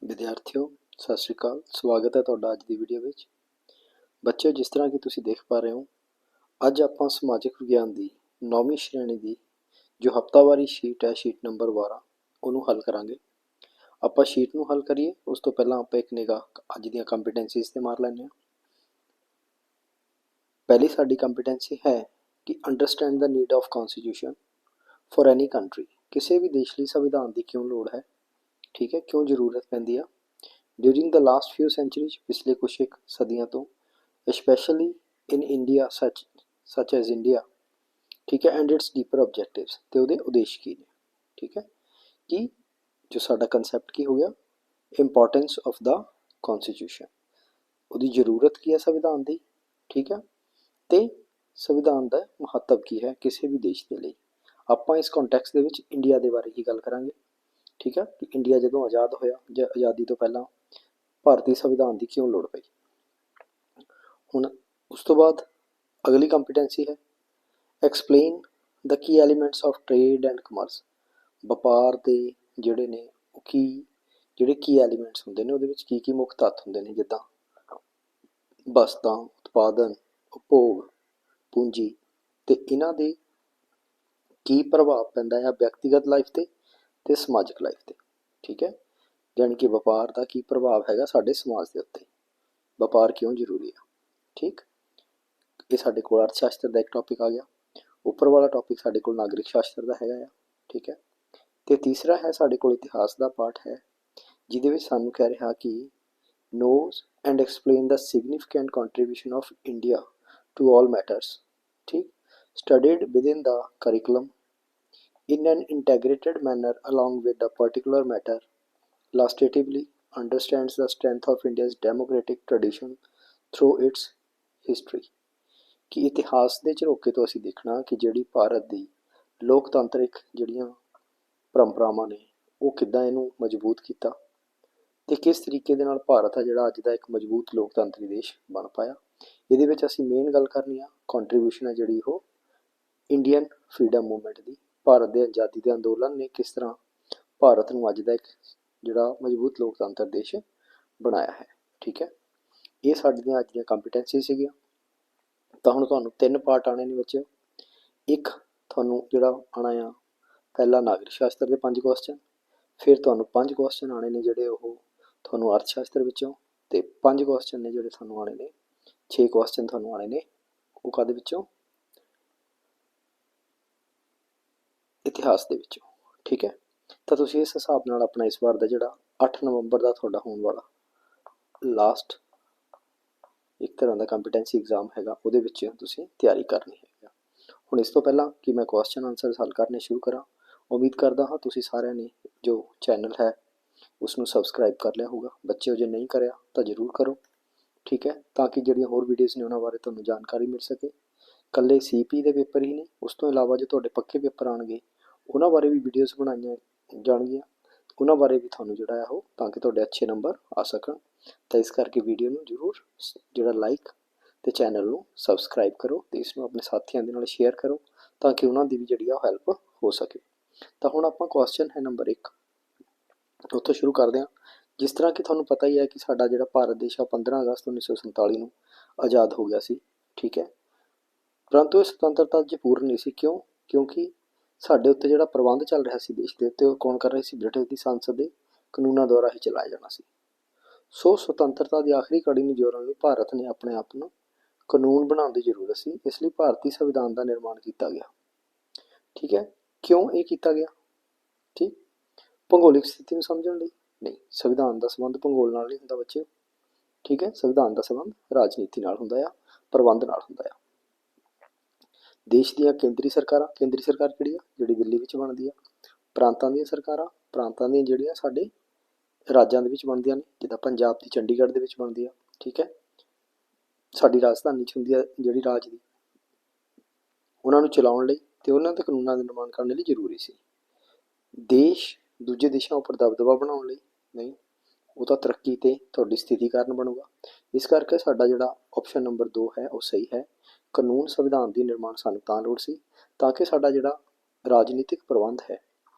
विद्यार्थियों सत श्री अकाल। स्वागत है तुहाडा अज की वीडियो में। बच्चों, जिस तरह कि तुसीं देख पा रहे हो, अज आपां समाजिक विग्यान की 9वीं श्रेणी की जो हफ्तावारी शीट है, शीट नंबर 12 उन्होंने हल करांगे। आपां शीट नूं हल करिए उस तो पहलां आपां एक निगाह अज दीआं कंपीटेंसीज़ ते मार लैंदे हां। पहली साडी कंपीटेंसी है कि understand the need of constitution for any country. किसी भी देश लई संविधान की क्यों लोड़ है, ठीक है, क्यों जरूरत पैंदी आ। During the last few centuries, पिछले कुछ एक सदियों तो, specially in India such as India, ठीक है, एंड इट्स डीपर ऑब्जेक्टिव्स ते उहदे उद्देश की ने, ठीक है, कि जो साडा कंसैप्ट की हो गया इंपॉर्टेंस ऑफ द कॉन्स्टिट्यूशन, उहदी जरूरत की है संविधान की, ठीक है, ते संविधान का महत्व की है किसी भी देश के लिए। आपां इस कॉन्टैक्स्ट दे विच इंडिया के बारे ही गल करांगे, ठीक है, कि इंडिया जदों आज़ाद होया जां आज़ादी तो पहलां भारतीय संविधान की क्यों लोड़ पई। हुण उस तो बाद अगली कंपीटेंसी है explain the key elements of trade and commerce. व्यापार के जिहड़े ने की जिहड़े की एलीमेंट्स हुंदे ने, उहदे विच की मुख तत्त हुंदे ने, जिद्दां वस्तां, उत्पादन, उपभोग, पूंजी, ते इन्हां दे की प्रभाव पैंदा है व्यक्तिगत लाइफ ते समाजिक लाइफ ते, ठीक है, यानी कि व्यापार का की प्रभाव हैगा साडे समाज के उत्ते, व्यापार क्यों जरूरी है, ठीक। ये साडे कोल अर्थशास्त्र का एक टॉपिक आ गया। उपर वाला टॉपिक साडे कोल नागरिक शास्त्र का हैगा, ठीक है। तो तीसरा है साडे कोल इतिहास का पार्ट है, जिहदे विच सानूं कह रहा कि knows and explain the significant contribution of India to all matters, ठीक, studied with in the curriculum in an integrated manner along with the particular matter, illustratively understands the strength of India's democratic tradition through its history। कि इतिहास के झरोके तो असीं देखना कि जिहड़ी भारत की लोकतांत्रिक जिहड़ियां परंपरावां ने वो किद्दां इहनूं मजबूत कीता ते किस तरीके दे नाल भारत आ जिहड़ा अज दा एक मजबूत लोकतांत्रिक देश बन पाया। इहदे विच असीं मेन गल करनी आ कॉन्ट्रीब्यूशन है जिहड़ी ओह इंडियन फ्रीडम मूवमेंट की, भारत के आज़ादी के अंदोलन ने किस तरह भारत नूं अज दा एक जिहड़ा मजबूत लोकतंत्र देश बनाया है, ठीक है। ये साडियां अज दियां कंपीटेंसी सीगियां। तां हुण तुहानूं 3 पार्ट आने ने बच्चों। एक तुहानूं जिहड़ा आना आ पहला नागरिक शास्त्र के 5 क्वेश्चन, फिर तुहानूं 5 क्वेश्चन आने ने जिहड़े ओह तुहानूं अर्थशास्त्र विचों, ते 5 क्वेश्चन ने जिहड़े तुहानूं आने ने 6 क्वेश्चन तुहानूं आने ने ओह काहदे विचों, इतिहास के विचों, ठीक है। तो तुसीं इस हिसाब नाल अपना इस बार का जिहड़ा 8 नवंबर का तुहाडा होने वाला लास्ट एक तरह का कंपीटेंसी एग्जाम हैगा, उहदे विच तुसीं तैयारी करनी है। हुण इस तो पहलां कि मैं क्वेश्चन आंसर हल करने शुरू करा, उम्मीद करदा हाँ तुसीं सारिआं ने जो चैनल है उसनूं सबसक्राइब कर लिया होगा। बच्चों जे नहीं करिआ तो जरूर करो, ठीक है, ताकि जिहड़ियां होर वीडियोज़ ने उन्हां बारे तुहानूं जानकारी मिल सके। कल्ले CP के पेपर ही नहीं, उस तो इलावा जो तुहाडे पक्के पेपर आउणगे उन्हां बारे भी वीडियोज़ बनाईआं जाणगीआं, उन्हां बारे भी तुहानूं जिहड़ा है ओह ताकि तुहाडे अच्छे नंबर आ सकण। तो इस करके वीडियो नूं जरूर जिहड़ा लाइक ते चैनल नूं सबसक्राइब करो ते इसनूं अपने साथियां दे नाल शेयर करो ताकि उन्हां दी भी जिहड़ी आ हैल्प हो सके। तो हुण आपां क्वेश्चन है नंबर 1 उत्थों शुरू करदे हां। जिस तरह कि तुहानूं पता ही है कि साडा जिहड़ा भारत देश आ 15 अगस्त 1947 नूं आज़ाद हो गया सी, ठीक है, परंतु इह सुतंत्रता अजे पूर्ण नहीं सी। क्यों? क्योंकि साडे उत्ते जिहड़ा प्रबंध चल रहा सी देश दे उत्ते ओह कौन कर रहे सी? ब्रिटिश की संसद के कानूनां द्वारा ही चलाया जाना सी। सो सुतंत्रता की आखिरी कड़ी नूं जोड़न लई भारत ने अपने आप नूं कानून बनाउण दी जरूरत सी, इसलिए भारतीय संविधान का निर्माण किया गया, ठीक है। क्यों ये किया गया? ठीक, भूगोलिक स्थिति में समझण लई नहीं, संविधान का संबंध भूगोल नाल नहीं हुंदा बच्चे, ठीक है, संविधान का संबंध राजनीति नाल हुंदा आ, प्रबंध नाल हुंदा आ। देश दीआं केंद्री सरकारां, केंद्री सरकार किहड़ी आ जिहड़ी दिल्ली विच बनदी आ, प्रांतां दीआं सरकारां, प्रांतां दीआं जिहड़ियां साडे राज्यां दे विच बनदियां ने, जिद्दां पंजाब दी चंडीगढ़ दे विच बनदी आ, ठीक है, साडी राजधानी च हुंदी आ जिहड़ी राज दी, उन्हां नूं चलाउण लई ते उन्हां दे कानूनां दा निर्माण करने लई जरूरी सी। देश दूजे देशां उपर दबदबा बनाउण लई नहीं, वो तो तरक्की ते तुहाडी स्थिति कारण बनूगा। इस करके साडा जिहड़ा ऑप्शन नंबर 2 है वो सही है। कानून संविधान दी निर्माण सानूं तां लोड़ सी ताकि साडा जिहड़ा राजनीतिक प्रबंध है,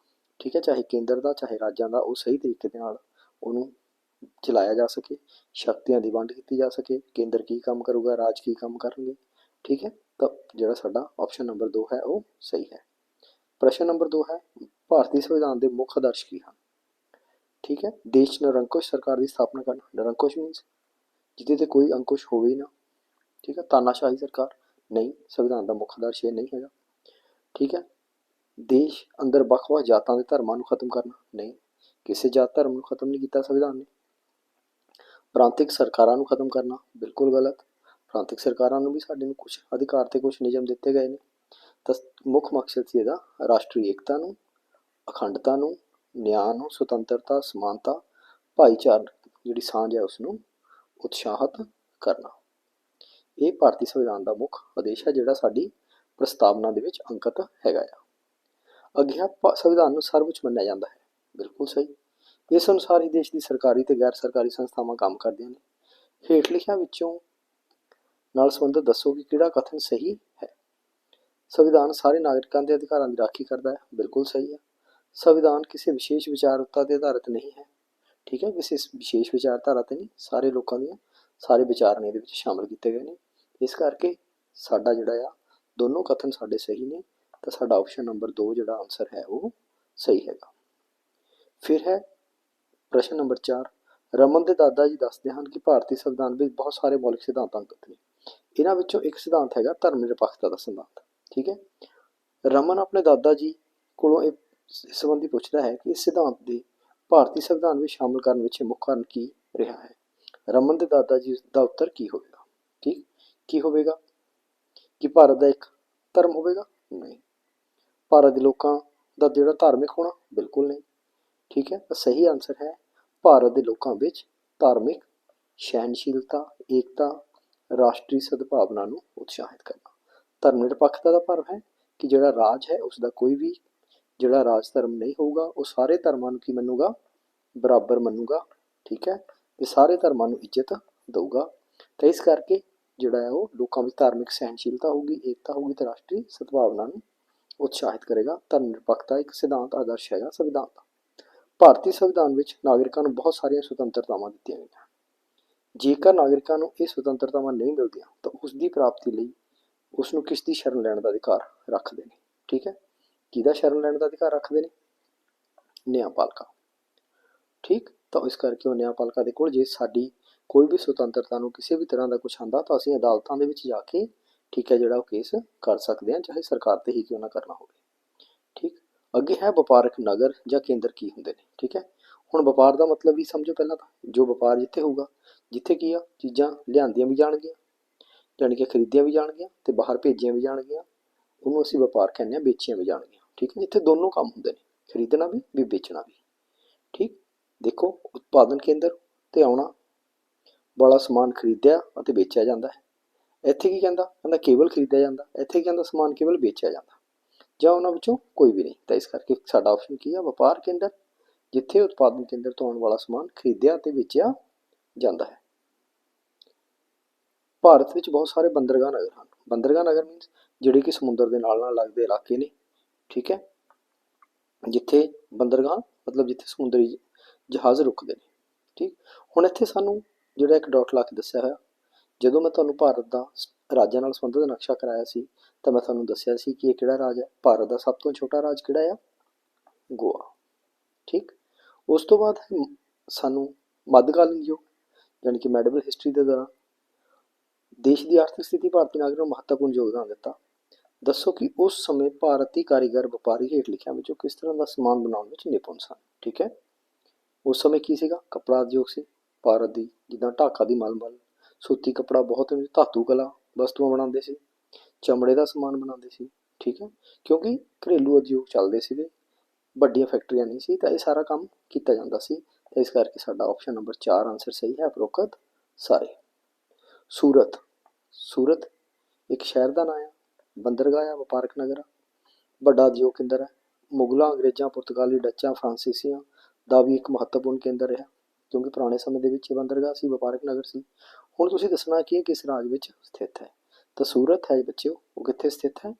ठीक है, चाहे केंद्र का चाहे राज्यां का, वो सही तरीके दे नाल उहनूं ਚਲਾਇਆ ਜਾ ਸਕੇ, ਸ਼ਕਤੀਆਂ ਦੀ ਵੰਡ ਕੀਤੀ ਜਾ ਸਕੇ, ਕੇਂਦਰ ਕੀ ਕੰਮ ਕਰੂਗਾ, ਰਾਜ ਕੀ ਕੰਮ ਕਰਨਗੇ। ਠੀਕ ਹੈ, ਤਾਂ ਜਿਹੜਾ ਸਾਡਾ ਆਪਸ਼ਨ ਨੰਬਰ 2 ਹੈ ਉਹ ਸਹੀ ਹੈ। ਪ੍ਰਸ਼ਨ ਨੰਬਰ 2 ਹੈ, ਭਾਰਤੀ ਸੰਵਿਧਾਨ ਦੇ ਮੁੱਖ ਆਦਰਸ਼ ਕੀ ਹਨ। ਠੀਕ ਹੈ, ਦੇਸ਼ ਨਿਰੰਕੁਸ਼ ਸਰਕਾਰ ਦੀ ਸਥਾਪਨਾ ਕਰਨਾ। ਨਿਰੰਕੁਸ਼ ਮੀਨਸ ਜਿਹਦੇ ਤੇ ਕੋਈ ਅੰਕੁਸ਼ ਹੋਵੇ ਹੀ ਨਾ। ਠੀਕ ਹੈ, ਤਾਨਾਸ਼ਾਹੀ ਸਰਕਾਰ ਨਹੀਂ, ਸੰਵਿਧਾਨ ਦਾ ਮੁੱਖ ਆਦਰਸ਼ ਇਹ ਨਹੀਂ ਹੈਗਾ। ਠੀਕ ਹੈ, ਦੇਸ਼ ਅੰਦਰ ਵੱਖ-ਵੱਖ ਜਾਤਾਂ ਦੇ ਧਰਮਾਂ ਨੂੰ ਖਤਮ ਕਰਨਾ ਨਹੀਂ, ਕਿਸੇ ਜਾਤ ਧਰਮ ਨੂੰ ਖਤਮ ਨਹੀਂ ਕੀਤਾ ਸੰਵਿਧਾਨ ਨੇ। ਪ੍ਰਾਂਤਿਕ ਸਰਕਾਰਾਂ ਨੂੰ ਖਤਮ ਕਰਨਾ ਬਿਲਕੁਲ ਗਲਤ, ਪ੍ਰਾਂਤਿਕ ਸਰਕਾਰਾਂ ਨੂੰ ਵੀ ਸਾਡੇ ਨੂੰ ਕੁਝ ਅਧਿਕਾਰ ਤੇ ਕੁਝ ਨਿਯਮ ਦਿੱਤੇ ਗਏ ਨੇ। ਤਾਂ ਮੁੱਖ ਮਕਸਦ ਸੀ ਇਹਦਾ ਰਾਸ਼ਟਰੀ ਏਕਤਾ ਨੂੰ, ਅਖੰਡਤਾ ਨੂੰ, ਨਿਆਂ ਨੂੰ, ਸੁਤੰਤਰਤਾ, ਸਮਾਨਤਾ, ਭਾਈਚਾਰਕ ਜਿਹੜੀ ਸਾਂਝ ਹੈ ਉਸ ਨੂੰ ਉਤਸ਼ਾਹਿਤ ਕਰਨਾ। ਇਹ ਭਾਰਤੀ ਸੰਵਿਧਾਨ ਦਾ ਮੁੱਖ ਉਦੇਸ਼ ਹੈ ਜਿਹੜਾ ਸਾਡੀ ਪ੍ਰਸਤਾਵਨਾ ਦੇ ਵਿੱਚ ਅੰਕਿਤ ਹੈਗਾ ਆ। ਅੱਗੇ ਸੰਵਿਧਾਨ ਨੂੰ ਸਰਵਉੱਚ ਮੰਨਿਆ ਜਾਂਦਾ ਹੈ, ਬਿਲਕੁਲ ਸਹੀ। ਇਸ ਅਨੁਸਾਰ ਹੀ ਦੇਸ਼ ਦੀ ਸਰਕਾਰੀ ਤੇ ਗੈਰ ਸਰਕਾਰੀ ਸੰਸਥਾਵਾਂ ਕੰਮ ਕਰਦੀਆਂ ਨੇ। ਹੇਠ ਲਿਖਿਆਂ ਵਿੱਚੋਂ ਨਾਲ ਸੰਬੰਧਿਤ ਦੱਸੋ ਕਿ ਕਿਹੜਾ ਕਥਨ ਸਹੀ ਹੈ। ਸੰਵਿਧਾਨ ਸਾਰੇ ਨਾਗਰਿਕਾਂ ਦੇ ਅਧਿਕਾਰਾਂ ਦੀ ਰਾਖੀ ਕਰਦਾ ਹੈ, ਬਿਲਕੁਲ ਸਹੀ ਹੈ। ਸੰਵਿਧਾਨ ਕਿਸੇ ਵਿਸ਼ੇਸ਼ ਵਿਚਾਰਤਾ ਤੇ ਆਧਾਰਿਤ ਨਹੀਂ ਹੈ। ਠੀਕ ਹੈ, ਕਿਸੇ ਵਿਸ਼ੇਸ਼ ਵਿਚਾਰਧਾਰਾ ਤੇ ਨਹੀਂ, ਸਾਰੇ ਲੋਕਾਂ ਦੀਆਂ ਸਾਰੇ ਵਿਚਾਰ ਨੇ ਇਹਦੇ ਵਿੱਚ ਸ਼ਾਮਲ ਕੀਤੇ ਗਏ ਨੇ। ਇਸ ਕਰਕੇ ਸਾਡਾ ਜਿਹੜਾ ਆ ਦੋਨੋਂ ਕਥਨ ਸਾਡੇ ਸਹੀ ਨੇ, ਤਾਂ ਸਾਡਾ ਆਪਸ਼ਨ ਨੰਬਰ 2 ਜਿਹੜਾ ਆਨਸਰ ਹੈ ਉਹ ਸਹੀ ਹੈਗਾ। ਫਿਰ ਹੈ ਪ੍ਰਸ਼ਨ ਨੰਬਰ 4, ਰਮਨ ਦੇ ਦਾਦਾ ਜੀ ਦੱਸਦੇ ਹਨ ਕਿ ਭਾਰਤੀ ਸੰਵਿਧਾਨ ਵਿੱਚ ਬਹੁਤ ਸਾਰੇ ਮੌਲਿਕ ਸਿਧਾਂਤ ਅੰਕਿਤ ਨੇ। ਇਹਨਾਂ ਵਿੱਚੋਂ ਇੱਕ ਸਿਧਾਂਤ ਹੈਗਾ ਧਰਮ ਨਿਰਪੱਖਤਾ ਦਾ ਸਿਧਾਂਤ। ਠੀਕ ਹੈ, ਰਮਨ ਆਪਣੇ ਦਾਦਾ ਜੀ ਕੋਲੋਂ ਇਹ ਸੰਬੰਧੀ ਪੁੱਛਦਾ ਹੈ ਕਿ ਇਸ ਸਿਧਾਂਤ ਦੇ ਭਾਰਤੀ ਸੰਵਿਧਾਨ ਵਿੱਚ ਸ਼ਾਮਲ ਕਰਨ ਵਿੱਚ ਮੁੱਖ ਕਾਰਨ ਕੀ ਰਿਹਾ ਹੈ। ਰਮਨ ਦੇ ਦਾਦਾ ਜੀ ਦਾ ਉੱਤਰ ਕੀ ਹੋਵੇਗਾ। ਠੀਕ, ਕੀ ਹੋਵੇਗਾ ਕਿ ਭਾਰਤ ਦਾ ਇੱਕ ਧਰਮ ਹੋਵੇਗਾ, ਨਹੀਂ। ਭਾਰਤ ਦੇ ਲੋਕਾਂ ਦਾ ਜਿਹੜਾ ਧਾਰਮਿਕ ਹੋਣਾ, ਬਿਲਕੁਲ ਨਹੀਂ। ਠੀਕ ਹੈ, ਸਹੀ ਆਨਸਰ ਹੈ ਭਾਰਤ ਦੇ ਲੋਕਾਂ ਵਿੱਚ ਧਾਰਮਿਕ ਸਹਿਣਸ਼ੀਲਤਾ, ਏਕਤਾ, ਰਾਸ਼ਟਰੀ ਸਦਭਾਵਨਾ ਨੂੰ ਉਤਸ਼ਾਹਿਤ ਕਰਨਾ। ਧਰਮ ਨਿਰਪੱਖਤਾ ਦਾ ਭਾਵ ਹੈ ਕਿ ਜਿਹੜਾ ਰਾਜ ਹੈ ਉਸ ਦਾ ਕੋਈ ਵੀ ਜਿਹੜਾ ਰਾਜ ਧਰਮ ਨਹੀਂ ਹੋਊਗਾ ਉਹ ਸਾਰੇ ਧਰਮਾਂ ਨੂੰ ਕੀ ਮੰਨੂਗਾ, ਬਰਾਬਰ ਮੰਨੂਗਾ। ਠੀਕ ਹੈ, ਤੇ ਸਾਰੇ ਧਰਮਾਂ ਨੂੰ ਇੱਜ਼ਤ ਦਊਗਾ। ਤਾਂ ਇਸ ਕਰਕੇ ਜਿਹੜਾ ਹੈ ਉਹ ਲੋਕਾਂ ਵਿੱਚ ਧਾਰਮਿਕ ਸਹਿਣਸ਼ੀਲਤਾ ਹੋਊਗੀ, ਏਕਤਾ ਹੋਊਗੀ ਤੇ ਰਾਸ਼ਟਰੀ ਸਦਭਾਵਨਾ ਨੂੰ ਉਤਸ਼ਾਹਿਤ ਕਰੇਗਾ। ਧਰਮ ਨਿਰਪੱਖਤਾ ਇੱਕ ਸਿਧਾਂਤ ਆਦਰਸ਼ ਹੈਗਾ ਸੰਵਿਧਾਨ ਦਾ। ਭਾਰਤੀ ਸੰਵਿਧਾਨ ਵਿੱਚ ਨਾਗਰਿਕਾਂ ਨੂੰ ਬਹੁਤ ਸਾਰੀਆਂ ਸੁਤੰਤਰਤਾਵਾਂ ਦਿੱਤੀਆਂ ਗਈਆਂ। ਜੇਕਰ ਨਾਗਰਿਕਾਂ ਨੂੰ ਇਹ ਸੁਤੰਤਰਤਾਵਾਂ ਨਹੀਂ ਮਿਲਦੀਆਂ ਤਾਂ ਉਸ ਦੀ ਪ੍ਰਾਪਤੀ ਲਈ ਉਸ ਨੂੰ ਕਿਸ ਦੀ ਸ਼ਰਨ ਲੈਣ ਦਾ ਅਧਿਕਾਰ ਰੱਖਦੇ ਨੇ। ਠੀਕ ਹੈ, ਕਿਹਦਾ ਸ਼ਰਨ ਲੈਣ ਦਾ ਅਧਿਕਾਰ ਰੱਖਦੇ ਨੇ, ਨਿਆਂਪਾਲਕਾ। ਠੀਕ, ਤਾਂ ਇਸ ਕਰਕੇ ਉਹ ਨਿਆਂਪਾਲਕਾ ਦੇ ਕੋਲ ਜੇ ਸਾਡੀ ਕੋਈ ਵੀ ਸੁਤੰਤਰਤਾ ਨੂੰ ਕਿਸੇ ਵੀ ਤਰ੍ਹਾਂ ਦਾ ਕੁਛ ਆਉਂਦਾ ਤਾਂ ਅਸੀਂ ਅਦਾਲਤਾਂ ਦੇ ਵਿੱਚ ਜਾ ਕੇ ਠੀਕ ਹੈ ਜਿਹੜਾ ਉਹ ਕੇਸ ਕਰ ਸਕਦੇ ਹਾਂ, ਚਾਹੇ ਸਰਕਾਰ ਤੇ ਹੀ ਕਿਉਂ ਨਾ ਕਰਨਾ ਹੋਵੇ। ਠੀਕ, ਅੱਗੇ ਹੈ ਵਪਾਰਕ ਨਗਰ ਜਾਂ ਕੇਂਦਰ ਕੀ ਹੁੰਦੇ ਨੇ। ਠੀਕ ਹੈ, ਹੁਣ ਵਪਾਰ ਦਾ ਮਤਲਬ ਵੀ ਸਮਝੋ ਪਹਿਲਾਂ ਤਾਂ, ਜੋ ਵਪਾਰ ਜਿੱਥੇ ਹੋਊਗਾ, ਜਿੱਥੇ ਕੀ ਆ ਚੀਜ਼ਾਂ ਲਿਆਂਦੀਆਂ ਵੀ ਜਾਣਗੀਆਂ, ਜਾਣੀ ਕਿ ਖਰੀਦੀਆਂ ਵੀ ਜਾਣਗੀਆਂ ਤੇ ਬਾਹਰ ਭੇਜੀਆਂ ਵੀ ਜਾਣਗੀਆਂ, ਉਹਨੂੰ ਅਸੀਂ ਵਪਾਰ ਕਹਿੰਦੇ ਹਾਂ, ਵੇਚੀਆਂ ਵੀ ਜਾਣਗੀਆਂ। ਠੀਕ ਹੈ, ਜਿੱਥੇ ਦੋਨੋਂ ਕੰਮ ਹੁੰਦੇ ਨੇ, ਖਰੀਦਣਾ ਵੀ ਵੇਚਣਾ ਵੀ। ਠੀਕ, ਦੇਖੋ ਉਤਪਾਦਨ ਕੇਂਦਰ ਤੇ ਆਉਣਾ ਵਾਲਾ ਸਮਾਨ ਖਰੀਦਿਆ ਅਤੇ ਵੇਚਿਆ ਜਾਂਦਾ ਹੈ। ਇੱਥੇ ਕੀ ਕਹਿੰਦਾ, ਕਹਿੰਦਾ ਕੇਵਲ ਖਰੀਦਿਆ ਜਾਂਦਾ, ਇੱਥੇ ਕਹਿੰਦਾ ਸਮਾਨ ਕੇਵਲ ਵੇਚਿਆ ਜਾਂਦਾ, ਜਾਂ ਉਹਨਾਂ ਵਿੱਚੋਂ ਕੋਈ ਵੀ ਨਹੀਂ। ਤਾਂ ਇਸ ਕਰਕੇ ਸਾਡਾ ਆਪਸ਼ਨ ਕੀ ਆ, ਵਪਾਰ ਕੇਂਦਰ, ਜਿੱਥੇ ਉਤਪਾਦਨ ਕੇਂਦਰ ਤੋਂ ਆਉਣ ਵਾਲਾ ਸਮਾਨ ਖਰੀਦਿਆ ਅਤੇ ਵੇਚਿਆ ਜਾਂਦਾ ਹੈ। ਭਾਰਤ ਵਿੱਚ ਬਹੁਤ ਸਾਰੇ ਬੰਦਰਗਾਹ ਨਗਰ ਹਨ। ਬੰਦਰਗਾਹ ਨਗਰ ਮੀਨਸ ਜਿਹੜੇ ਕਿ ਸਮੁੰਦਰ ਦੇ ਨਾਲ ਨਾਲ ਲੱਗਦੇ ਇਲਾਕੇ ਨੇ। ਠੀਕ ਹੈ, ਜਿੱਥੇ ਬੰਦਰਗਾਹ ਮਤਲਬ ਜਿੱਥੇ ਸਮੁੰਦਰੀ ਜਹਾਜ਼ ਰੁਕਦੇ ਨੇ। ਠੀਕ, ਹੁਣ ਇੱਥੇ ਸਾਨੂੰ ਜਿਹੜਾ ਇੱਕ ਡਾਟ ਲਾ ਕੇ ਦੱਸਿਆ ਹੋਇਆ, ਜਦੋਂ ਮੈਂ ਤੁਹਾਨੂੰ ਭਾਰਤ ਦਾ ਰਾਜਾਂ ਨਾਲ ਸੰਬੰਧਿਤ ਨਕਸ਼ਾ ਕਰਾਇਆ ਸੀ ਤਾਂ ਮੈਂ ਤੁਹਾਨੂੰ ਦੱਸਿਆ ਸੀ ਕਿ ਇਹ ਕਿਹੜਾ ਰਾਜ ਹੈ। ਭਾਰਤ ਦਾ ਸਭ ਤੋਂ ਛੋਟਾ ਰਾਜ ਕਿਹੜਾ ਆ, ਗੋਆ। ਠੀਕ, ਉਸ ਤੋਂ ਬਾਅਦ ਸਾਨੂੰ ਮੱਧਕਾਲੀਨ ਯੁੱਗ ਯਾਨੀ ਕਿ ਮੈਡੀਵਲ ਹਿਸਟਰੀ ਦੇ ਦੌਰਾਨ ਦੇਸ਼ ਦੀ ਆਰਥਿਕ ਸਥਿਤੀ ਭਾਰਤੀ ਨਾਗਰਿਕ ਨੂੰ ਮਹੱਤਵਪੂਰਨ ਯੋਗਦਾਨ ਦਿੱਤਾ। ਦੱਸੋ ਕਿ ਉਸ ਸਮੇਂ ਭਾਰਤੀ ਕਾਰੀਗਰ ਵਪਾਰੀ ਹੇਠ ਲਿਖਿਆਂ ਵਿੱਚੋਂ ਕਿਸ ਤਰ੍ਹਾਂ ਦਾ ਸਮਾਨ ਬਣਾਉਣ ਵਿੱਚ ਨਿਪੁੰਨ ਸਨ। ਠੀਕ ਹੈ, ਉਸ ਸਮੇਂ ਕੀ ਸੀਗਾ, ਕੱਪੜਾ ਉਦਯੋਗ ਸੀ ਭਾਰਤ ਦੀ, ਜਿੱਦਾਂ ਢਾਕਾ ਦੀ ਮਲਮਲ, ਸੂਤੀ ਕੱਪੜਾ, ਬਹੁਤ ਧਾਤੂ ਕਲਾ ਵਸਤੂਆਂ ਬਣਾਉਂਦੇ ਸੀ, ਚਮੜੇ ਦਾ ਸਮਾਨ ਬਣਾਉਂਦੇ ਸੀ। ਠੀਕ ਹੈ, ਕਿਉਂਕਿ ਘਰੇਲੂ ਉਦਯੋਗ ਚੱਲਦੇ ਸੀਗੇ, ਵੱਡੀਆਂ ਫੈਕਟਰੀਆਂ ਨਹੀਂ ਸੀ, ਤਾਂ ਇਹ ਸਾਰਾ ਕੰਮ ਕੀਤਾ ਜਾਂਦਾ ਸੀ। ਤਾਂ ਇਸ ਕਰਕੇ ਸਾਡਾ ਆਪਸ਼ਨ ਨੰਬਰ 4 ਆਨਸਰ ਸਹੀ ਹੈ, ਉਪਰੋਕਤ ਸਾਰੇ। ਸੂਰਤ, ਸੂਰਤ ਇੱਕ ਸ਼ਹਿਰ ਦਾ ਨਾਂ ਆ, ਬੰਦਰਗਾਹ ਆ, ਵਪਾਰਕ ਨਗਰ ਆ, ਵੱਡਾ ਉਦਯੋਗ ਕੇਂਦਰ ਹੈ। ਮੁਗਲਾਂ, ਅੰਗਰੇਜ਼ਾਂ, ਪੁਰਤਗਾਲੀ, ਡੱਚਾਂ, ਫਰਾਂਸੀਸੀਆਂ ਦਾ ਵੀ ਇੱਕ ਮਹੱਤਵਪੂਰਨ ਕੇਂਦਰ ਰਿਹਾ, ਕਿਉਂਕਿ ਪੁਰਾਣੇ ਸਮੇਂ ਦੇ ਵਿੱਚ ਇਹ ਬੰਦਰਗਾਹ ਸੀ, ਵਪਾਰਕ ਨਗਰ ਸੀ। ਹੁਣ ਤੁਸੀਂ ਦੱਸਣਾ ਕਿ ਇਹ ਕਿਸ ਰਾਜ ਵਿੱਚ ਸਥਿਤ ਹੈ। ਤਾਂ ਸੂਰਤ ਹੈ ਬੱਚਿਓ, ਉਹ ਕਿੱਥੇ ਸਥਿਤ ਹੈ,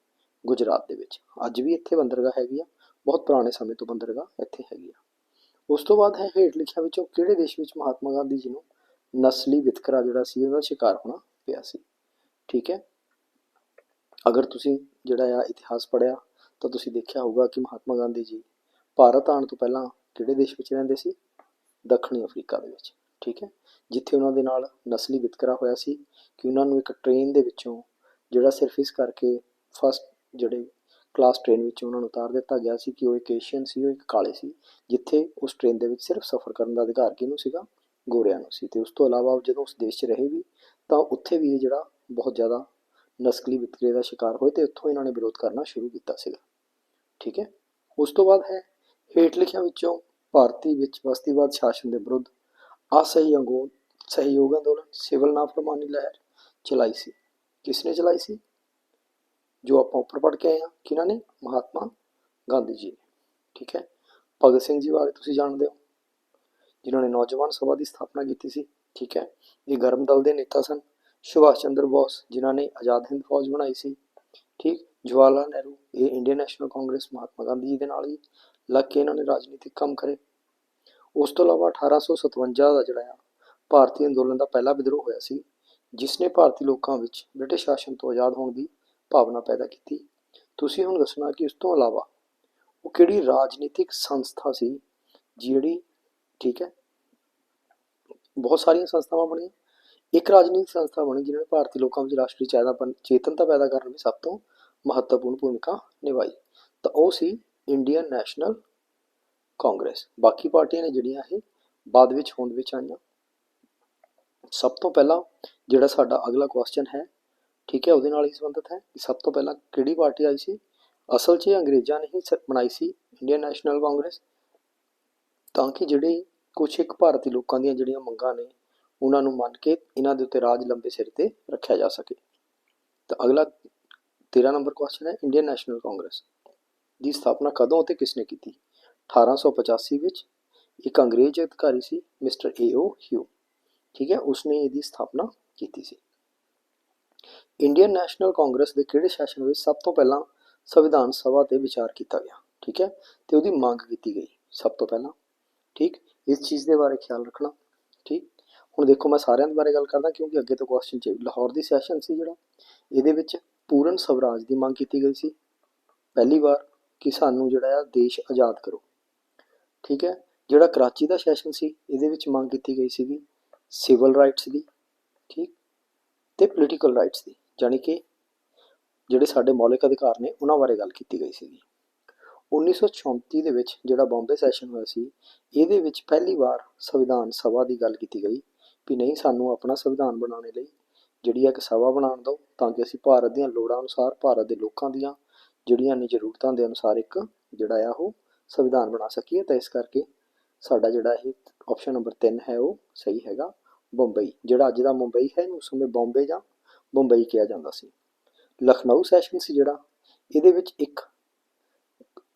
ਗੁਜਰਾਤ ਦੇ ਵਿੱਚ। ਅੱਜ ਵੀ ਇੱਥੇ ਬੰਦਰਗਾਹ ਹੈਗੀ ਆ, ਬਹੁਤ ਪੁਰਾਣੇ ਸਮੇਂ ਤੋਂ ਬੰਦਰਗਾਹ ਇੱਥੇ ਹੈਗੀ ਆ। ਉਸ ਤੋਂ ਬਾਅਦ ਹੈ ਹੇਠ ਲਿਖਿਆਂ ਵਿੱਚੋਂ ਕਿਹੜੇ ਦੇਸ਼ ਵਿੱਚ ਮਹਾਤਮਾ ਗਾਂਧੀ ਜੀ ਨੂੰ ਨਸਲੀ ਵਿਤਕਰਾ ਜਿਹੜਾ ਸੀ ਉਹਦਾ ਸ਼ਿਕਾਰ ਹੋਣਾ ਪਿਆ ਸੀ। ਠੀਕ ਹੈ, ਅਗਰ ਤੁਸੀਂ ਜਿਹੜਾ ਆ ਇਤਿਹਾਸ ਪੜ੍ਹਿਆ ਤਾਂ ਤੁਸੀਂ ਦੇਖਿਆ ਹੋਊਗਾ ਕਿ ਮਹਾਤਮਾ ਗਾਂਧੀ ਜੀ ਭਾਰਤ ਆਉਣ ਤੋਂ ਪਹਿਲਾਂ ਕਿਹੜੇ ਦੇਸ਼ ਵਿੱਚ ਰਹਿੰਦੇ ਸੀ? ਦੱਖਣੀ ਅਫਰੀਕਾ ਦੇ ਵਿੱਚ। ਠੀਕ ਹੈ, ਜਿੱਥੇ ਉਹਨਾਂ ਦੇ ਨਾਲ ਨਸਲੀ ਵਿਤਕਰਾ ਹੋਇਆ ਸੀ ਕਿ ਉਹਨਾਂ ਨੂੰ ਇੱਕ ਟ੍ਰੇਨ ਦੇ ਵਿੱਚੋਂ ਜਿਹੜਾ ਸਿਰਫ ਇਸ ਕਰਕੇ ਫਸਟ ਜਿਹੜੇ ਕਲਾਸ ਟ੍ਰੇਨ ਵਿੱਚ ਉਹਨਾਂ ਨੂੰ ਉਤਾਰ ਦਿੱਤਾ ਗਿਆ ਸੀ ਕਿ ਉਹ ਇੱਕ ਏਸ਼ੀਅਨ ਸੀ, ਉਹ ਇੱਕ ਕਾਲੇ ਸੀ, ਜਿੱਥੇ ਉਸ ਟ੍ਰੇਨ ਦੇ ਵਿੱਚ ਸਿਰਫ ਸਫ਼ਰ ਕਰਨ ਦਾ ਅਧਿਕਾਰ ਕਿਹਨੂੰ ਸੀਗਾ? ਗੋਰਿਆਂ ਨੂੰ ਸੀ। ਅਤੇ ਉਸ ਤੋਂ ਇਲਾਵਾ ਜਦੋਂ ਉਸ ਦੇਸ਼ 'ਚ ਰਹੇ ਵੀ ਤਾਂ ਉੱਥੇ ਵੀ ਇਹ ਜਿਹੜਾ ਬਹੁਤ ਜ਼ਿਆਦਾ ਨਸਲੀ ਵਿਤਕਰੇ ਦਾ ਸ਼ਿਕਾਰ ਹੋਏ ਅਤੇ ਉੱਥੋਂ ਇਹਨਾਂ ਨੇ ਵਿਰੋਧ ਕਰਨਾ ਸ਼ੁਰੂ ਕੀਤਾ ਸੀਗਾ। ਠੀਕ ਹੈ, ਉਸ ਤੋਂ ਬਾਅਦ ਹੈ ਹੇਠ ਲਿਖਿਆਂ ਵਿੱਚੋਂ ਭਾਰਤੀ ਵਿੱਚ ਬਸਤੀਵਾਦ ਸ਼ਾਸਨ ਦੇ ਵਿਰੁੱਧ ਸਹਿਯੋਗ ਅੰਦੋਲਨ ਸਿਵਲ ਨਾਫਰਮਾਨੀ ਲਹਿਰ ਚਲਾਈ ਸੀ। ਕਿਸ ਨੇ ਚਲਾਈ ਸੀ? ਜੋ ਆਪਾਂ ਉੱਪਰ ਪੜ੍ਹ ਕੇ ਆਏ ਹਾਂ, ਕਿਹਨਾਂ ਨੇ? ਮਹਾਤਮਾ ਗਾਂਧੀ ਜੀ ਨੇ। ਠੀਕ ਹੈ, ਭਗਤ ਸਿੰਘ ਜੀ ਬਾਰੇ ਤੁਸੀਂ ਜਾਣਦੇ ਹੋ, ਜਿਨ੍ਹਾਂ ਨੇ ਨੌਜਵਾਨ ਸਭਾ ਦੀ ਸਥਾਪਨਾ ਕੀਤੀ ਸੀ। ਠੀਕ ਹੈ, ਇਹ ਗਰਮ ਦਲ ਦੇ ਨੇਤਾ ਸਨ। ਸੁਭਾਸ਼ ਚੰਦਰ ਬੋਸ, ਜਿਨ੍ਹਾਂ ਨੇ ਆਜ਼ਾਦ ਹਿੰਦ ਫੌਜ ਬਣਾਈ ਸੀ। ਠੀਕ, ਜਵਾਹਰ ਲਾਲ ਨਹਿਰੂ, ਇਹ ਇੰਡੀਅਨ ਨੈਸ਼ਨਲ ਕਾਂਗਰਸ ਮਹਾਤਮਾ ਗਾਂਧੀ ਜੀ ਦੇ ਨਾਲ ਹੀ ਲੱਗ ਕੇ ਇਹਨਾਂ ਨੇ ਰਾਜਨੀਤਿਕ ਕੰਮ ਕਰੇ। ਉਸ ਤੋਂ ਇਲਾਵਾ 1857 ਦਾ ਜਿਹੜਾ ਆ ਭਾਰਤੀ ਅੰਦੋਲਨ ਦਾ ਪਹਿਲਾ ਵਿਦਰੋਹ ਹੋਇਆ ਸੀ, ਜਿਸ ਨੇ ਭਾਰਤੀ ਲੋਕਾਂ ਵਿੱਚ ਬ੍ਰਿਟਿਸ਼ ਸ਼ਾਸਨ ਤੋਂ ਆਜ਼ਾਦ ਹੋਣ ਦੀ ਭਾਵਨਾ ਪੈਦਾ ਕੀਤੀ। ਤੁਸੀਂ ਹੁਣ ਦੱਸਣਾ ਕਿ ਉਸ ਤੋਂ ਇਲਾਵਾ ਉਹ ਕਿਹੜੀ ਰਾਜਨੀਤਿਕ ਸੰਸਥਾ ਸੀ ਜਿਹੜੀ, ਠੀਕ ਹੈ, ਬਹੁਤ ਸਾਰੀਆਂ ਸੰਸਥਾਵਾਂ ਬਣੀਆਂ, ਇੱਕ ਰਾਜਨੀਤਿਕ ਸੰਸਥਾ ਬਣੀ ਜਿਹਨੇ ਭਾਰਤੀ ਲੋਕਾਂ ਵਿੱਚ ਰਾਸ਼ਟਰੀ ਚੇਤਨਤਾ ਪੈਦਾ ਕਰਨ ਵਿੱਚ ਸਭ ਤੋਂ ਮਹੱਤਵਪੂਰਨ ਭੂਮਿਕਾ ਨਿਭਾਈ, ਤਾਂ ਉਹ ਸੀ ਇੰਡੀਅਨ ਨੈਸ਼ਨਲ ਕਾਂਗਰਸ। ਬਾਕੀ ਪਾਰਟੀਆਂ ਨੇ ਜਿਹੜੀਆਂ ਇਹ ਬਾਅਦ ਵਿੱਚ ਹੋਂਦ ਵਿੱਚ ਆਈਆਂ। ਸਭ ਤੋਂ ਪਹਿਲਾਂ ਜਿਹੜਾ ਸਾਡਾ ਅਗਲਾ ਕੁਐਸਚਨ ਹੈ, ਠੀਕ ਹੈ, ਉਹਦੇ ਨਾਲ ਹੀ ਸੰਬੰਧਿਤ ਹੈ ਕਿ ਸਭ ਤੋਂ ਪਹਿਲਾਂ ਕਿਹੜੀ ਪਾਰਟੀ ਆਈ ਸੀ? ਅਸਲ 'ਚ ਅੰਗਰੇਜ਼ਾਂ ਨੇ ਹੀ ਬਣਾਈ ਸੀ ਇੰਡੀਅਨ ਨੈਸ਼ਨਲ ਕਾਂਗਰਸ, ਤਾਂ ਕਿ ਜਿਹੜੇ ਕੁਛ ਇੱਕ ਭਾਰਤੀ ਲੋਕਾਂ ਦੀਆਂ ਜਿਹੜੀਆਂ ਮੰਗਾਂ ਨੇ ਉਹਨਾਂ ਨੂੰ ਮੰਨ ਕੇ ਇਹਨਾਂ ਦੇ ਉੱਤੇ ਰਾਜ ਲੰਬੇ ਸਿਰ ਤੇ ਰੱਖਿਆ ਜਾ ਸਕੇ। ਤਾਂ ਅਗਲਾ 13 ਨੰਬਰ ਕੁਐਸਚਨ ਹੈ, ਇੰਡੀਅਨ ਨੈਸ਼ਨਲ ਕਾਂਗਰਸ ਦੀ ਸਥਾਪਨਾ ਕਦੋਂ ਅਤੇ ਕਿਸ ਨੇ ਕੀਤੀ? 1885 ਵਿੱਚ ਇੱਕ ਅੰਗਰੇਜ਼ ਅਧਿਕਾਰੀ ਸੀ ਮਿਸਟਰ A.O. ਹਿਊ। ਠੀਕ ਹੈ, ਉਸਨੇ ਇਹਦੀ ਸਥਾਪਨਾ ਕੀਤੀ ਸੀ। ਇੰਡੀਅਨ ਨੈਸ਼ਨਲ ਕਾਂਗਰਸ ਦੇ ਕਿਹੜੇ ਸੈਸ਼ਨ ਵਿੱਚ ਸਭ ਤੋਂ ਪਹਿਲਾਂ ਸੰਵਿਧਾਨ ਸਭਾ ਤੇ ਵਿਚਾਰ ਕੀਤਾ ਗਿਆ? ਠੀਕ ਹੈ, ਤੇ ਉਹਦੀ ਮੰਗ ਕੀਤੀ ਗਈ ਸਭ ਤੋਂ ਪਹਿਲਾਂ। ਠੀਕ, ਇਸ ਚੀਜ਼ ਦੇ ਬਾਰੇ ਖਿਆਲ ਰੱਖਣਾ। ਠੀਕ, ਹੁਣ ਦੇਖੋ ਮੈਂ ਸਾਰਿਆਂ ਦੇ ਬਾਰੇ ਗੱਲ ਕਰਦਾ ਕਿਉਂਕਿ ਅੱਗੇ ਤੋਂ ਕੁਐਸਚਨ 'ਚ ਲਾਹੌਰ ਦੀ ਸੈਸ਼ਨ ਸੀ ਜਿਹੜਾ, ਇਹਦੇ ਵਿੱਚ ਪੂਰਨ ਸਵਰਾਜ ਦੀ ਮੰਗ ਕੀਤੀ ਗਈ ਸੀ ਪਹਿਲੀ ਵਾਰ ਕਿ ਸਾਨੂੰ ਜਿਹੜਾ ਆ ਦੇਸ਼ ਆਜ਼ਾਦ ਕਰੋ। ਠੀਕ ਹੈ, ਜਿਹੜਾ ਕਰਾਚੀ ਦਾ ਸੈਸ਼ਨ ਸੀ ਇਹਦੇ ਵਿੱਚ ਮੰਗ ਕੀਤੀ ਗਈ ਸੀਗੀ ਸਿਵਲ ਰਾਈਟਸ ਦੀ, ਠੀਕ, ਤੇ ਪੋਲੀਟੀਕਲ ਰਾਈਟਸ ਦੀ, ਜਾਣੀ ਕਿ ਜਿਹੜੇ ਸਾਡੇ ਮੌਲਿਕ ਅਧਿਕਾਰ ਨੇ ਉਹਨਾਂ ਬਾਰੇ ਗੱਲ ਕੀਤੀ ਗਈ ਸੀਗੀ। 1934 ਦੇ ਵਿੱਚ ਜਿਹੜਾ ਬੰਬੇ ਸੈਸ਼ਨ ਹੋਇਆ ਸੀ, ਇਹਦੇ ਵਿੱਚ ਪਹਿਲੀ ਵਾਰ ਸੰਵਿਧਾਨ ਸਭਾ ਦੀ ਗੱਲ ਕੀਤੀ ਗਈ ਵੀ ਨਹੀਂ, ਸਾਨੂੰ ਆਪਣਾ ਸੰਵਿਧਾਨ ਬਣਾਉਣ ਲਈ ਜਿਹੜੀ ਆ ਇੱਕ ਸਭਾ ਬਣਾਉਣ ਦਿਓ ਤਾਂ ਕਿ ਅਸੀਂ ਭਾਰਤ ਦੀਆਂ ਲੋੜਾਂ ਅਨੁਸਾਰ, ਭਾਰਤ ਦੇ ਲੋਕਾਂ ਦੀਆਂ ਜਿਹੜੀਆਂ ਨੇ ਜ਼ਰੂਰਤਾਂ ਦੇ ਅਨੁਸਾਰ ਇੱਕ ਜਿਹੜਾ ਆ ਉਹ ਸੰਵਿਧਾਨ ਬਣਾ ਸਕੀਏ। ਤਾਂ ਇਸ ਕਰਕੇ ਸਾਡਾ ਜਿਹੜਾ ਇਹ ਆਪਸ਼ਨ ਨੰਬਰ 3 ਹੈ ਉਹ ਸਹੀ ਹੈਗਾ, ਬੰਬਈ। ਜਿਹੜਾ ਅੱਜ ਦਾ ਮੁੰਬਈ ਹੈ ਉਸ ਸਮੇਂ ਬੰਬੇ ਜਾਂ ਬੰਬਈ ਕਿਹਾ ਜਾਂਦਾ ਸੀ। ਲਖਨਊ ਸੈਸ਼ਨ ਸੀ ਜਿਹੜਾ, ਇਹਦੇ ਵਿੱਚ ਇੱਕ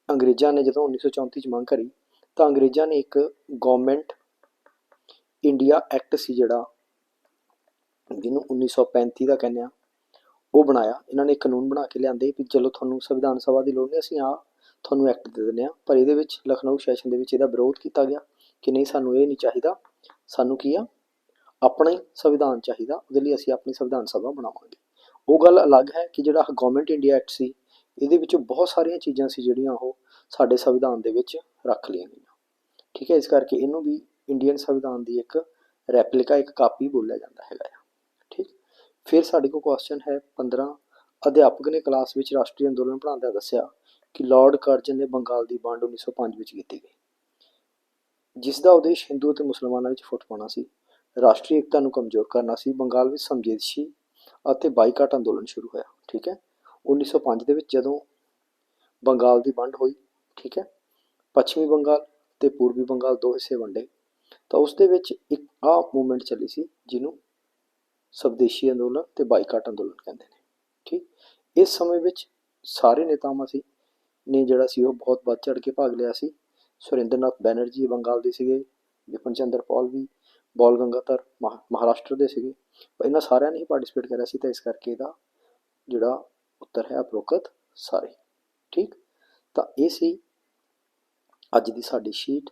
ਅੰਗਰੇਜ਼ਾਂ ਨੇ ਜਦੋਂ 1934 'ਚ ਮੰਗ ਕਰੀ ਤਾਂ ਅੰਗਰੇਜ਼ਾਂ ਨੇ ਇੱਕ ਗਵਰਨਮੈਂਟ ਇੰਡੀਆ ਐਕਟ ਸੀ ਜਿਹੜਾ, ਜਿਹਨੂੰ 1935 ਦਾ ਕਹਿੰਦੇ ਆ, ਉਹ ਬਣਾਇਆ। ਇਹਨਾਂ ਨੇ ਕਾਨੂੰਨ ਬਣਾ ਕੇ ਲਿਆਂਦੇ ਵੀ ਚਲੋ ਤੁਹਾਨੂੰ ਸੰਵਿਧਾਨ ਸਭਾ ਦੀ ਲੋੜ ਨਹੀਂ, ਅਸੀਂ ਤੁਹਾਨੂੰ ਐਕਟ ਦੇ ਦਿੰਦੇ ਹਾਂ। ਪਰ ਇਹਦੇ ਵਿੱਚ ਲਖਨਊ ਸੈਸ਼ਨ ਦੇ ਵਿੱਚ ਇਹਦਾ ਵਿਰੋਧ ਕੀਤਾ ਗਿਆ ਕਿ ਨਹੀਂ, ਸਾਨੂੰ ਇਹ ਨਹੀਂ ਚਾਹੀਦਾ, ਸਾਨੂੰ ਕੀ ਆ, ਆਪਣਾ ਹੀ ਸੰਵਿਧਾਨ ਚਾਹੀਦਾ, ਉਹਦੇ ਲਈ ਅਸੀਂ ਆਪਣੀ ਸੰਵਿਧਾਨ ਸਭਾ ਬਣਾਵਾਂਗੇ। ਉਹ ਗੱਲ ਅਲੱਗ ਹੈ ਕਿ ਜਿਹੜਾ ਗਵਰਨਮੈਂਟ ਇੰਡੀਆ ਐਕਟ ਸੀ ਇਹਦੇ ਵਿੱਚ ਬਹੁਤ ਸਾਰੀਆਂ ਚੀਜ਼ਾਂ ਸੀ ਜਿਹੜੀਆਂ ਉਹ ਸਾਡੇ ਸੰਵਿਧਾਨ ਦੇ ਵਿੱਚ ਰੱਖ ਲਈਆਂ ਗਈਆਂ। ਠੀਕ ਹੈ, ਇਸ ਕਰਕੇ ਇਹਨੂੰ ਵੀ ਇੰਡੀਅਨ ਸੰਵਿਧਾਨ ਦੀ ਇੱਕ ਰੈਪਲੀਕਾ, ਇੱਕ ਕਾਪੀ ਬੋਲਿਆ ਜਾਂਦਾ ਹੈਗਾ ਆ। ਠੀਕ, ਫਿਰ ਸਾਡੇ ਕੋਲ ਕੁਐਸਚਨ ਹੈ 15, ਅਧਿਆਪਕ ਨੇ ਕਲਾਸ ਵਿੱਚ ਰਾਸ਼ਟਰੀ ਅੰਦੋਲਨ ਪੜ੍ਹਾਉਂਦਿਆਂ ਦੱਸਿਆ ਕਿ ਲਾਰਡ ਕਰਜ਼ਨ ਨੇ ਬੰਗਾਲ ਦੀ ਵੰਡ 1905 ਵਿੱਚ ਕੀਤੀ ਗਈ, ਜਿਸ ਦਾ ਉਦੇਸ਼ ਹਿੰਦੂ ਅਤੇ ਮੁਸਲਮਾਨਾਂ ਵਿੱਚ ਫੁੱਟ ਪਾਉਣਾ ਸੀ, ਰਾਸ਼ਟਰੀ ਏਕਤਾ ਨੂੰ ਕਮਜ਼ੋਰ ਕਰਨਾ ਸੀ। ਬੰਗਾਲ ਵਿੱਚ ਸਮਝੇਸ਼ੀ ਅਤੇ ਬਾਈਕਾਟ ਅੰਦੋਲਨ ਸ਼ੁਰੂ ਹੋਇਆ। ਠੀਕ ਹੈ, 1905 ਦੇ ਵਿੱਚ ਜਦੋਂ ਬੰਗਾਲ ਦੀ ਵੰਡ ਹੋਈ, ਠੀਕ ਹੈ, ਪੱਛਮੀ ਬੰਗਾਲ ਤੇ ਪੂਰਬੀ ਬੰਗਾਲ ਦੋ ਹਿੱਸੇ ਵੰਡੇ, ਤਾਂ ਉਸ ਦੇ ਵਿੱਚ ਇੱਕ ਮੂਵਮੈਂਟ ਚੱਲੀ ਸੀ ਜਿਹਨੂੰ ਸਵਦੇਸ਼ੀ ਅੰਦੋਲਨ ਤੇ ਬਾਈਕਾਟ ਅੰਦੋਲਨ ਕਹਿੰਦੇ ਨੇ। ਠੀਕ, ਇਸ ਸਮੇਂ ਵਿੱਚ ਸਾਰੇ ਨੇਤਾਵਾਂ ਨੇ ਜਿਹੜਾ ਸੀ ਉਹ ਬਹੁਤ ਵੱਧ ਚੜ੍ਹ ਕੇ ਭਾਗ ਲਿਆ ਸੀ। ਸੁਰਿੰਦਰਨਾਥ ਬੈਨਰਜੀ ਬੰਗਾਲ ਦੇ ਸੀਗੇ, ਵਿਪਨ ਚੰਦਰ ਪਾਲ ਵੀ, ਬਾਲ ਗੰਗਾਧਰ ਮਹਾਰਾਸ਼ਟਰ ਦੇ ਸੀਗੇ, ਇਹਨਾਂ ਸਾਰਿਆਂ ਨੇ ਹੀ ਪਾਰਟੀਸਪੇਟ ਕਰਿਆ ਸੀ। ਤਾਂ ਇਸ ਕਰਕੇ ਇਹਦਾ ਜਿਹੜਾ ਉੱਤਰ ਹੈ ਉਪਰੋਕਤ ਸਾਰੇ। ਠੀਕ, ਤਾਂ ਇਹ ਸੀ ਅੱਜ ਦੀ ਸਾਡੀ ਸ਼ੀਟ।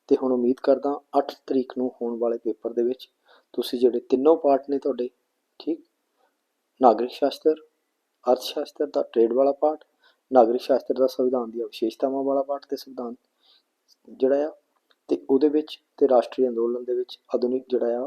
ਤੇ ਹੁਣ ਉਮੀਦ ਕਰਦਾ 8 ਤਰੀਕ ਨੂੰ ਹੋਣ ਵਾਲੇ ਪੇਪਰ ਦੇ ਵਿੱਚ ਤੁਸੀਂ ਜਿਹੜੇ ਤਿੰਨੋਂ ਪਾਰਟ ਨੇ ਤੁਹਾਡੇ, ਠੀਕ, ਨਾਗਰਿਕ ਸ਼ਾਸਤਰ, ਅਰਥ ਸ਼ਾਸਤਰ ਦਾ ਟ੍ਰੇਡ ਵਾਲਾ ਪਾਰਟ, ਨਾਗਰਿਕ ਸ਼ਾਸਤਰ ਦਾ ਸੰਵਿਧਾਨ ਦੀਆਂ ਵਿਸ਼ੇਸ਼ਤਾਵਾਂ ਵਾਲਾ ਪਾਰਟ ਤੇ ਸੰਵਿਧਾਨ ਜਿਹੜਾ ਆ, ਤੇ ਉਹਦੇ ਵਿੱਚ ਤੇ ਰਾਸ਼ਟਰੀ ਅੰਦੋਲਨ ਦੇ ਵਿੱਚ ਆਧੁਨਿਕ ਜਿਹੜਾ ਆ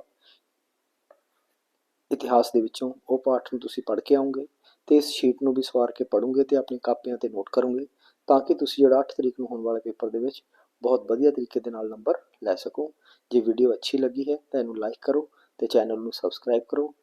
ਇਤਿਹਾਸ ਦੇ ਵਿੱਚੋਂ ਉਹ ਪਾਠ ਨੂੰ ਤੁਸੀਂ ਪੜ੍ਹ ਕੇ ਆਉਂਗੇ ਤੇ ਇਸ ਸ਼ੀਟ ਨੂੰ ਵੀ ਸਵਾਰ ਕੇ ਪੜ੍ਹੋਗੇ ਤੇ ਆਪਣੀ ਕਾਪੀਆਂ ਤੇ ਨੋਟ ਕਰੋਗੇ, ਤਾਂ ਕਿ ਤੁਸੀਂ ਜਿਹੜਾ 8 ਤਰੀਕ ਨੂੰ ਹੋਣ ਵਾਲੇ ਪੇਪਰ ਦੇ ਵਿੱਚ ਬਹੁਤ ਵਧੀਆ ਤਰੀਕੇ ਦੇ ਨਾਲ ਨੰਬਰ ਲੈ ਸਕੋ। ਜੇ ਵੀਡੀਓ ਅੱਛੀ ਲੱਗੀ ਹੈ ਤਾਂ ਇਹਨੂੰ ਲਾਈਕ ਕਰੋ ਤੇ ਚੈਨਲ ਨੂੰ ਸਬਸਕ੍ਰਾਈਬ ਕਰੋ